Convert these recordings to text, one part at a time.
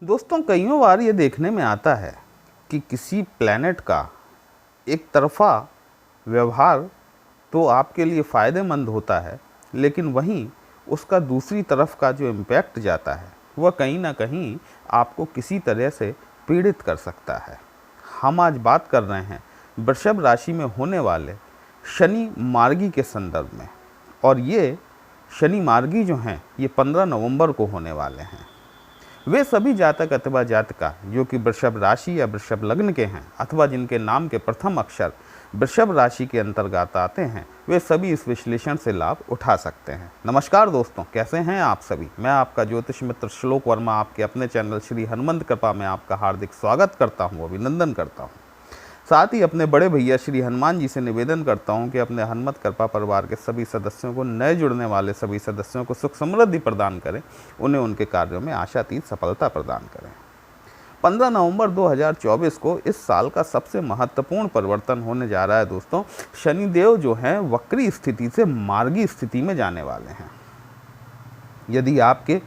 दोस्तों, कईयों बार ये देखने में आता है कि किसी प्लैनेट का एक तरफ़ा व्यवहार तो आपके लिए फ़ायदेमंद होता है, लेकिन वहीं उसका दूसरी तरफ का जो इम्पैक्ट जाता है वह कहीं ना कहीं आपको किसी तरह से पीड़ित कर सकता है। हम आज बात कर रहे हैं वृषभ राशि में होने वाले शनि मार्गी के संदर्भ में, और ये शनि मार्गी जो हैं ये 15 नवंबर को होने वाले हैं। वे सभी जातक अथवा जातिका जो कि वृषभ राशि या वृषभ लग्न के हैं अथवा जिनके नाम के प्रथम अक्षर वृषभ राशि के अंतर्गत आते हैं, वे सभी इस विश्लेषण से लाभ उठा सकते हैं। नमस्कार दोस्तों, कैसे हैं आप सभी। मैं आपका ज्योतिष मित्र श्लोक वर्मा आपके अपने चैनल श्री हनुमंत कृपा में आपका हार्दिक स्वागत करता हूं, अभिनंदन करता हूं। साथ ही अपने बड़े भैया श्री हनुमान जी से निवेदन करता हूं कि अपने हनुमत कृपा परिवार के सभी सदस्यों को, नए जुड़ने वाले सभी सदस्यों को सुख समृद्धि प्रदान करें, उन्हें उनके कार्यों में आशातीत सफलता प्रदान करें। 15 नवंबर 2024 को इस साल का सबसे महत्वपूर्ण परिवर्तन होने जा रहा है दोस्तों। शनिदेव जो हैं वक्री स्थिति से मार्गी स्थिति में जाने वाले हैं। यदि आपके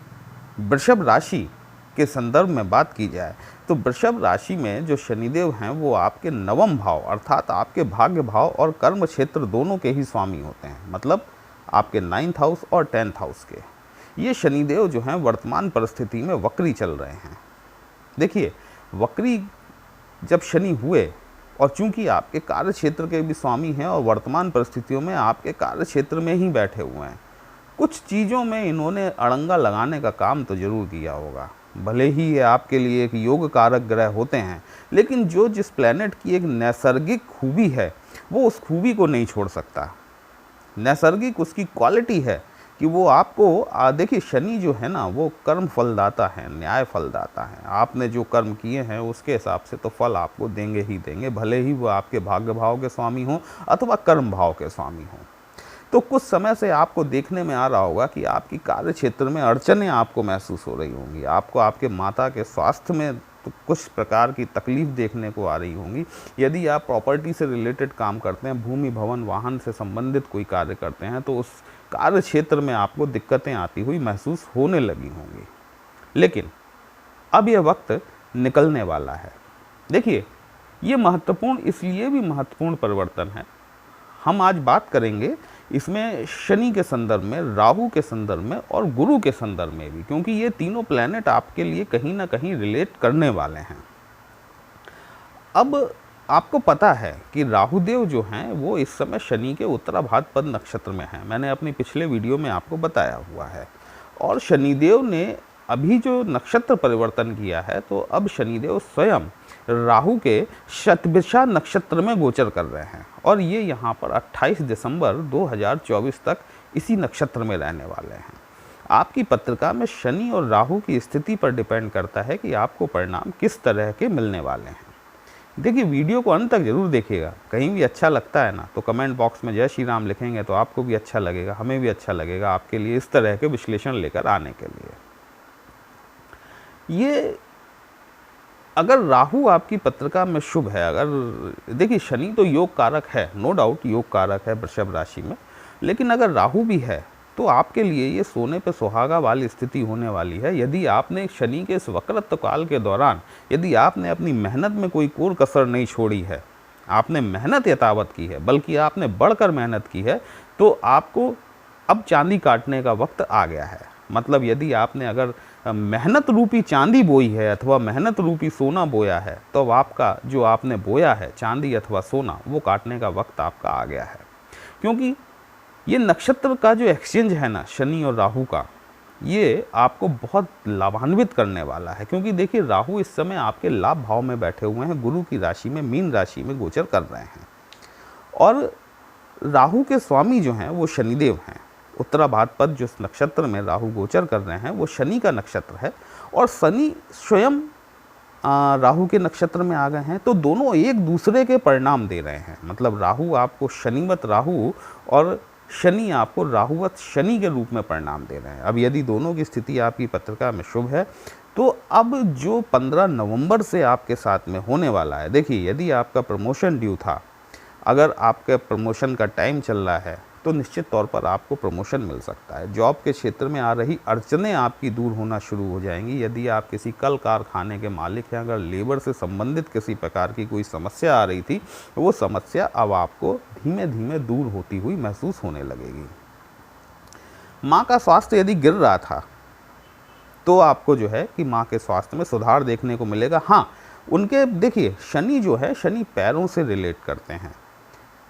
वृषभ राशि के संदर्भ में बात की जाए तो वृषभ राशि में जो शनिदेव हैं वो आपके नवम भाव अर्थात आपके भाग्य भाव और कर्म क्षेत्र दोनों के ही स्वामी होते हैं, मतलब आपके 9th हाउस और 10th हाउस के। ये शनिदेव जो हैं वर्तमान परिस्थिति में वक्री चल रहे हैं। देखिए, वक्री जब शनि हुए और चूंकि आपके कार्य क्षेत्र के भी स्वामी हैं और वर्तमान परिस्थितियों में आपके कार्य क्षेत्र में ही बैठे हुए हैं, कुछ चीज़ों में इन्होंने अड़ंगा लगाने का काम तो ज़रूर किया होगा। भले ही ये आपके लिए एक योग कारक ग्रह होते हैं, लेकिन जो जिस प्लैनेट की एक नैसर्गिक खूबी है वो उस खूबी को नहीं छोड़ सकता। नैसर्गिक उसकी क्वालिटी है कि वो आपको देखिए, शनि जो है ना वो कर्म फलदाता है, न्याय फलदाता है। आपने जो कर्म किए हैं उसके हिसाब से तो फल आपको देंगे ही देंगे, भले ही वो आपके भाग्य भाव के स्वामी हों अथवा कर्म भाव के स्वामी हों। तो कुछ समय से आपको देखने में आ रहा होगा कि आपकी कार्य क्षेत्र में अड़चनें आपको महसूस हो रही होंगी। आपको आपके माता के स्वास्थ्य में तो कुछ प्रकार की तकलीफ देखने को आ रही होंगी। यदि आप प्रॉपर्टी से रिलेटेड काम करते हैं, भूमि भवन वाहन से संबंधित कोई कार्य करते हैं, तो उस कार्य क्षेत्र में आपको दिक्कतें आती हुई महसूस होने लगी होंगी। लेकिन अब यह वक्त निकलने वाला है। देखिए, ये महत्वपूर्ण इसलिए भी महत्वपूर्ण परिवर्तन है। हम आज बात करेंगे इसमें शनि के संदर्भ में, राहु के संदर्भ में और गुरु के संदर्भ में भी, क्योंकि ये तीनों प्लैनेट आपके लिए कहीं ना कहीं रिलेट करने वाले हैं। अब आपको पता है कि राहुदेव जो हैं वो इस समय शनि के उत्तराभाद्र नक्षत्र में हैं। मैंने अपनी पिछले वीडियो में आपको बताया हुआ है। और शनिदेव ने अभी जो नक्षत्र परिवर्तन किया है, तो अब शनिदेव स्वयं राहु के शतभिषा नक्षत्र में गोचर कर रहे हैं और ये यहाँ पर 28 दिसंबर 2024 तक इसी नक्षत्र में रहने वाले हैं। आपकी पत्रिका में शनि और राहु की स्थिति पर डिपेंड करता है कि आपको परिणाम किस तरह के मिलने वाले हैं। देखिए, वीडियो को अंत तक जरूर देखिएगा। कहीं भी अच्छा लगता है ना तो कमेंट बॉक्स में जय श्री राम लिखेंगे तो आपको भी अच्छा लगेगा, हमें भी अच्छा लगेगा आपके लिए इस तरह के विश्लेषण लेकर आने के लिए। ये अगर राहु आपकी पत्रिका में शुभ है, अगर देखिए शनि तो योग कारक है, नो डाउट योग कारक है वृषभ राशि में, लेकिन अगर राहु भी है तो आपके लिए ये सोने पे सुहागा वाली स्थिति होने वाली है। यदि आपने शनि के इस वक्रत्व काल के दौरान यदि आपने अपनी मेहनत में कोई कोर कसर नहीं छोड़ी है, आपने मेहनत यथावत की है, बल्कि आपने बढ़कर मेहनत की है, तो आपको अब चांदी काटने का वक्त आ गया है। मतलब यदि आपने अगर मेहनत रूपी चांदी बोई है अथवा मेहनत रूपी सोना बोया है, तो आपका जो आपने बोया है चांदी अथवा सोना, वो काटने का वक्त आपका आ गया है। क्योंकि ये नक्षत्र का जो एक्सचेंज है ना शनि और राहु का, ये आपको बहुत लाभान्वित करने वाला है। क्योंकि देखिए, राहु इस समय आपके लाभ भाव में बैठे हुए हैं, गुरु की राशि में, मीन राशि में गोचर कर रहे हैं। और राहु के स्वामी जो हैं वो शनिदेव हैं। उत्तराभाद्र जो नक्षत्र में राहु गोचर कर रहे हैं वो शनि का नक्षत्र है और शनि स्वयं राहु के नक्षत्र में आ गए हैं, तो दोनों एक दूसरे के परिणाम दे रहे हैं। मतलब राहु आपको शनिवत राहु और शनि आपको राहुवत शनि के रूप में परिणाम दे रहे हैं। अब यदि दोनों की स्थिति आपकी पत्रिका में शुभ है, तो अब जो 15 नवंबर से आपके साथ में होने वाला है, देखिए यदि आपका प्रमोशन ड्यू था, अगर आपके प्रमोशन का टाइम चल रहा है, तो निश्चित तौर पर आपको प्रमोशन मिल सकता है। जॉब के क्षेत्र में आ रही अड़चनें आपकी दूर होना शुरू हो जाएंगी। यदि आप किसी कल कारखाने के मालिक हैं, अगर लेबर से संबंधित किसी प्रकार की कोई समस्या आ रही थी, वो समस्या अब आपको धीमे धीमे दूर होती हुई महसूस होने लगेगी। माँ का स्वास्थ्य यदि गिर रहा था तो आपको जो है कि माँ के स्वास्थ्य में सुधार देखने को मिलेगा। हाँ, उनके देखिए शनि जो है, शनि पैरों से रिलेट करते हैं।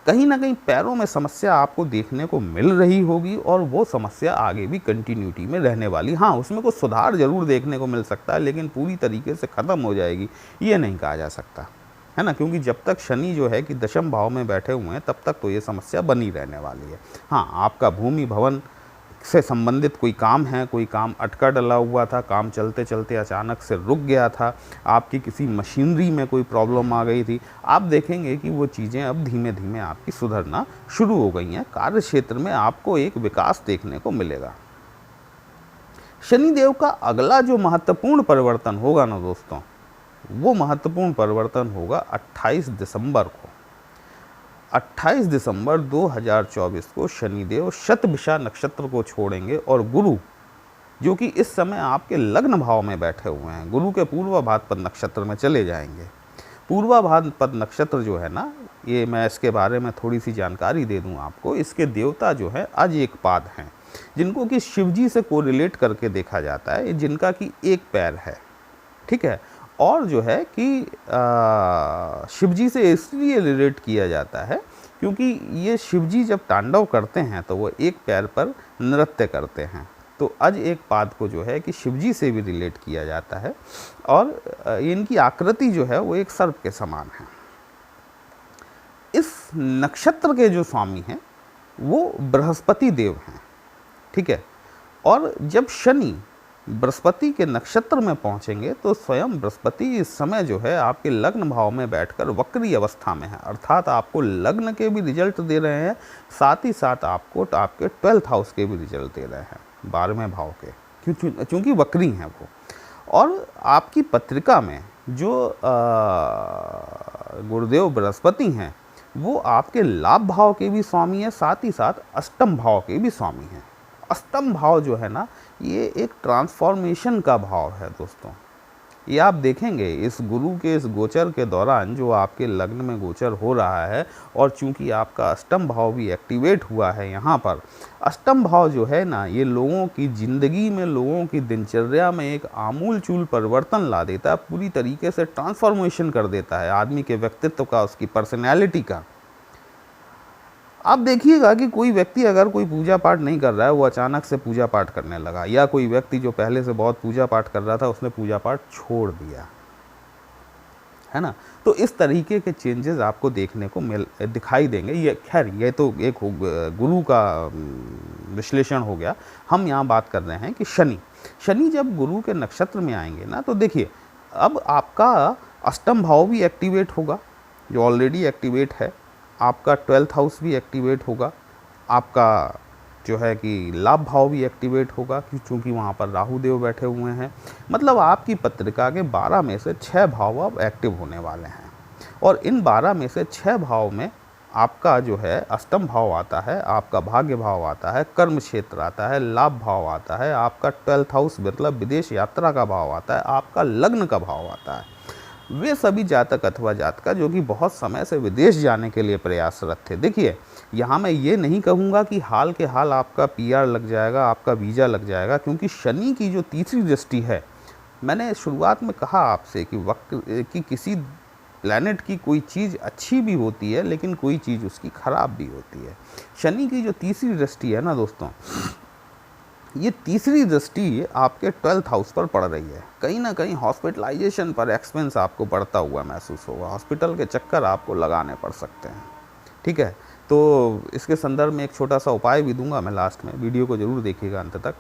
कहीं ना कहीं पैरों में समस्या आपको देखने को मिल रही होगी और वो समस्या आगे भी कंटिन्यूटी में रहने वाली। हाँ, उसमें कुछ सुधार जरूर देखने को मिल सकता है, लेकिन पूरी तरीके से ख़त्म हो जाएगी ये नहीं कहा जा सकता, है ना, क्योंकि जब तक शनि जो है कि दशम भाव में बैठे हुए हैं तब तक तो ये समस्या बनी रहने वाली है। हाँ, आपका भूमि भवन से संबंधित कोई काम है, कोई काम अटका डला हुआ था, काम चलते चलते अचानक से रुक गया था, आपकी किसी मशीनरी में कोई प्रॉब्लम आ गई थी, आप देखेंगे कि वो चीज़ें अब धीमे धीमे आपकी सुधरना शुरू हो गई हैं। कार्य क्षेत्र में आपको एक विकास देखने को मिलेगा। शनिदेव का अगला जो महत्वपूर्ण परिवर्तन होगा ना दोस्तों, वो महत्वपूर्ण परिवर्तन होगा 28 दिसंबर को। 28 दिसंबर 2024 को शनिदेव शतभिषा नक्षत्र को छोड़ेंगे और गुरु जो कि इस समय आपके लग्न भाव में बैठे हुए हैं, गुरु के पूर्वा भाद्रपद नक्षत्र में चले जाएंगे। पूर्वा भाद्रपद नक्षत्र जो है ना, ये मैं इसके बारे में थोड़ी सी जानकारी दे दूं आपको। इसके देवता जो है अजएकपाद हैं, जिनको कि शिवजी से कोरिलेट करके देखा जाता है, जिनका कि एक पैर है, ठीक है। और जो है कि शिवजी से इसलिए रिलेट किया जाता है क्योंकि ये शिवजी जब तांडव करते हैं तो वो एक पैर पर नृत्य करते हैं। तो अजएकपाद को जो है कि शिवजी से भी रिलेट किया जाता है और इनकी आकृति जो है वो एक सर्प के समान है। इस नक्षत्र के जो स्वामी हैं वो बृहस्पति देव हैं, ठीक है। और जब शनि बृहस्पति के नक्षत्र में पहुंचेंगे तो स्वयं बृहस्पति इस समय जो है आपके लग्न भाव में बैठकर वक्री अवस्था में है, अर्थात आपको लग्न के भी रिजल्ट दे रहे हैं, साथ ही साथ आपको आपके 12th हाउस के भी रिजल्ट दे रहे हैं, 12वें भाव के, क्योंकि वक्री हैं वो। और आपकी पत्रिका में जो गुरुदेव बृहस्पति हैं वो आपके लाभ भाव के भी स्वामी हैं, साथ ही साथ अष्टम भाव के भी स्वामी हैं। अष्टम भाव जो है ना, ये एक ट्रांसफॉर्मेशन का भाव है दोस्तों। ये आप देखेंगे इस गुरु के इस गोचर के दौरान जो आपके लग्न में गोचर हो रहा है, और चूंकि आपका अष्टम भाव भी एक्टिवेट हुआ है यहाँ पर, अष्टम भाव जो है ना, ये लोगों की ज़िंदगी में, लोगों की दिनचर्या में एक आमूल-चूल परिवर्तन ला देता है, पूरी तरीके से ट्रांसफॉर्मेशन कर देता है आदमी के व्यक्तित्व का, उसकी पर्सनैलिटी का। आप देखिएगा कि कोई व्यक्ति अगर कोई पूजा पाठ नहीं कर रहा है, वो अचानक से पूजा पाठ करने लगा, या कोई व्यक्ति जो पहले से बहुत पूजा पाठ कर रहा था उसने पूजा पाठ छोड़ दिया, है ना। तो इस तरीके के चेंजेस आपको देखने को दिखाई देंगे। ये खैर ये तो एक गुरु का विश्लेषण हो गया। हम यहाँ बात कर रहे हैं कि शनि जब गुरु के नक्षत्र में आएंगे ना, तो देखिए अब आपका अष्टम भाव भी एक्टिवेट होगा जो ऑलरेडी एक्टिवेट है, आपका 12th हाउस भी एक्टिवेट होगा, आपका जो है कि लाभ भाव भी एक्टिवेट होगा क्योंकि वहाँ पर राहु देव बैठे हुए हैं। मतलब आपकी पत्रिका के 12 में से 6 भाव अब एक्टिव होने वाले हैं, और इन 12 में से 6 भाव में आपका जो है अष्टम भाव आता है, आपका भाग्य भाव आता है, कर्म क्षेत्र आता है, लाभ भाव आता है, आपका 12th हाउस मतलब विदेश यात्रा का भाव आता है, आपका लग्न का भाव आता है। वे सभी जातक अथवा जातका जो कि बहुत समय से विदेश जाने के लिए प्रयासरत थे। देखिए यहाँ मैं ये नहीं कहूँगा कि हाल के हाल आपका PR लग जाएगा, आपका वीज़ा लग जाएगा, क्योंकि शनि की जो तीसरी दृष्टि है, मैंने शुरुआत में कहा आपसे कि किसी प्लैनेट की कोई चीज़ अच्छी भी होती है लेकिन कोई चीज़ उसकी ख़राब भी होती है। शनि की जो तीसरी दृष्टि है ना दोस्तों, ये तीसरी दृष्टि आपके 12th हाउस पर पड़ रही है। कहीं ना कहीं हॉस्पिटलाइजेशन पर एक्सपेंस आपको बढ़ता हुआ महसूस होगा, हॉस्पिटल के चक्कर आपको लगाने पड़ सकते हैं, ठीक है। तो इसके संदर्भ में एक छोटा सा उपाय भी दूंगा मैं लास्ट में, वीडियो को ज़रूर देखिएगा अंत तक।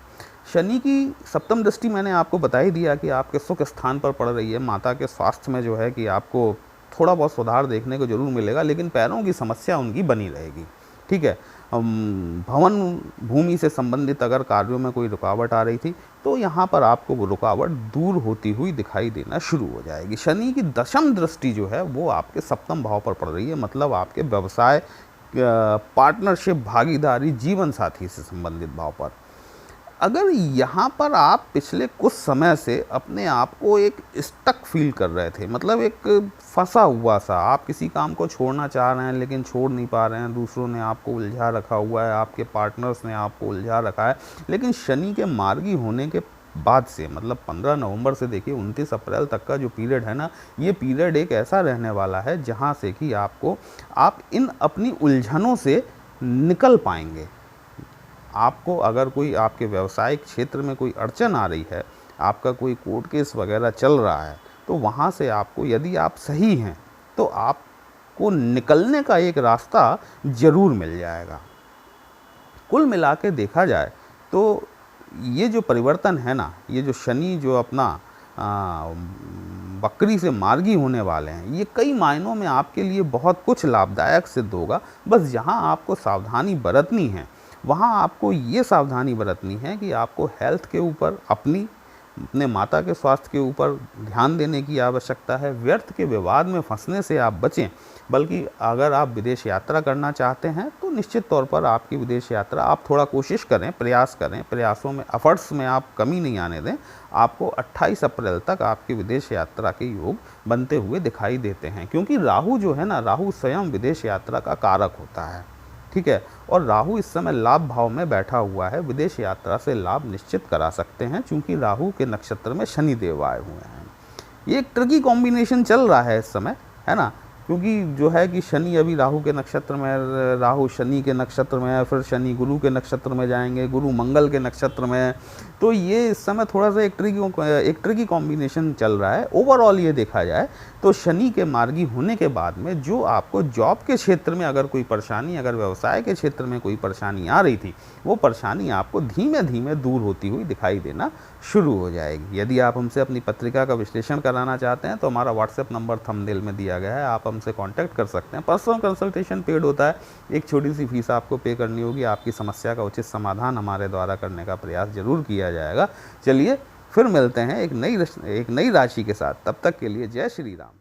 शनि की सप्तम दृष्टि मैंने आपको बता ही दिया कि आपके सुख स्थान पर पड़ रही है। माता के स्वास्थ्य में जो है कि आपको थोड़ा बहुत सुधार देखने को जरूर मिलेगा, लेकिन पैरों की समस्या उनकी बनी रहेगी, ठीक है। भवन भूमि से संबंधित अगर कार्यों में कोई रुकावट आ रही थी तो यहाँ पर आपको वो रुकावट दूर होती हुई दिखाई देना शुरू हो जाएगी। शनि की दशम दृष्टि जो है वो आपके सप्तम भाव पर पड़ रही है, मतलब आपके व्यवसाय पार्टनरशिप, भागीदारी, जीवन साथी से संबंधित भाव पर। अगर यहाँ पर आप पिछले कुछ समय से अपने आप को एक स्टक फील कर रहे थे, मतलब एक फंसा हुआ सा, आप किसी काम को छोड़ना चाह रहे हैं लेकिन छोड़ नहीं पा रहे हैं, दूसरों ने आपको उलझा रखा हुआ है, आपके पार्टनर्स ने आपको उलझा रखा है, लेकिन शनि के मार्गी होने के बाद से, मतलब 15 नवंबर से देखिए 29 अप्रैल तक का जो पीरियड है ना, ये पीरियड एक ऐसा रहने वाला है जहाँ से कि आप इन अपनी उलझनों से निकल पाएंगे। आपको अगर कोई आपके व्यावसायिक क्षेत्र में कोई अड़चन आ रही है, आपका कोई कोर्ट केस वगैरह चल रहा है, तो वहाँ से आपको, यदि आप सही हैं, तो आपको निकलने का एक रास्ता ज़रूर मिल जाएगा। कुल मिला के देखा जाए तो ये जो परिवर्तन है ना, ये जो शनि जो अपना बकरी से मार्गी होने वाले हैं, ये कई मायनों में आपके लिए बहुत कुछ लाभदायक सिद्ध होगा। बस जहाँ आपको सावधानी बरतनी है, वहाँ आपको ये सावधानी बरतनी है कि आपको हेल्थ के ऊपर, अपने माता के स्वास्थ्य के ऊपर ध्यान देने की आवश्यकता है। व्यर्थ के विवाद में फंसने से आप बचें, बल्कि अगर आप विदेश यात्रा करना चाहते हैं तो निश्चित तौर पर आपकी विदेश यात्रा आप थोड़ा कोशिश करें, प्रयास करें, प्रयासों में, एफर्ट्स में आप कमी नहीं आने दें। आपको 28 अप्रैल तक आपकी विदेश यात्रा के योग बनते हुए दिखाई देते हैं, क्योंकि राहु जो है ना, राहु स्वयं विदेश यात्रा का कारक होता है, ठीक है। और राहु इस समय लाभ भाव में बैठा हुआ है, विदेश यात्रा से लाभ निश्चित करा सकते हैं, क्योंकि राहु के नक्षत्र में शनि देव आए हुए हैं। ये एक ट्रिकी कॉम्बिनेशन चल रहा है इस समय, है ना, क्योंकि जो है कि शनि अभी राहु के नक्षत्र में, राहु शनि के नक्षत्र में है, फिर शनि गुरु के नक्षत्र में जाएंगे, गुरु मंगल के नक्षत्र में है, तो ये इस समय थोड़ा सा एक ट्रिकी कॉम्बिनेशन चल रहा है। ओवरऑल ये देखा जाए तो शनि के मार्गी होने के बाद में जो आपको जॉब के क्षेत्र में अगर कोई परेशानी, अगर व्यवसाय के क्षेत्र में कोई परेशानी आ रही थी, वो परेशानी आपको धीमे धीमे दूर होती हुई दिखाई देना शुरू हो जाएगी। यदि आप हमसे अपनी पत्रिका का विश्लेषण कराना चाहते हैं तो हमारा व्हाट्सएप नंबर थंबनेल में दिया गया है, आप हमसे कांटेक्ट कर सकते हैं। पर्सनल कंसल्टेशन पेड होता है, एक छोटी सी फीस आपको पे करनी होगी, आपकी समस्या का उचित समाधान हमारे द्वारा करने का प्रयास जरूर किया जाएगा। चलिए फिर मिलते हैं एक नई राशि के साथ, तब तक के लिए जय श्री राम।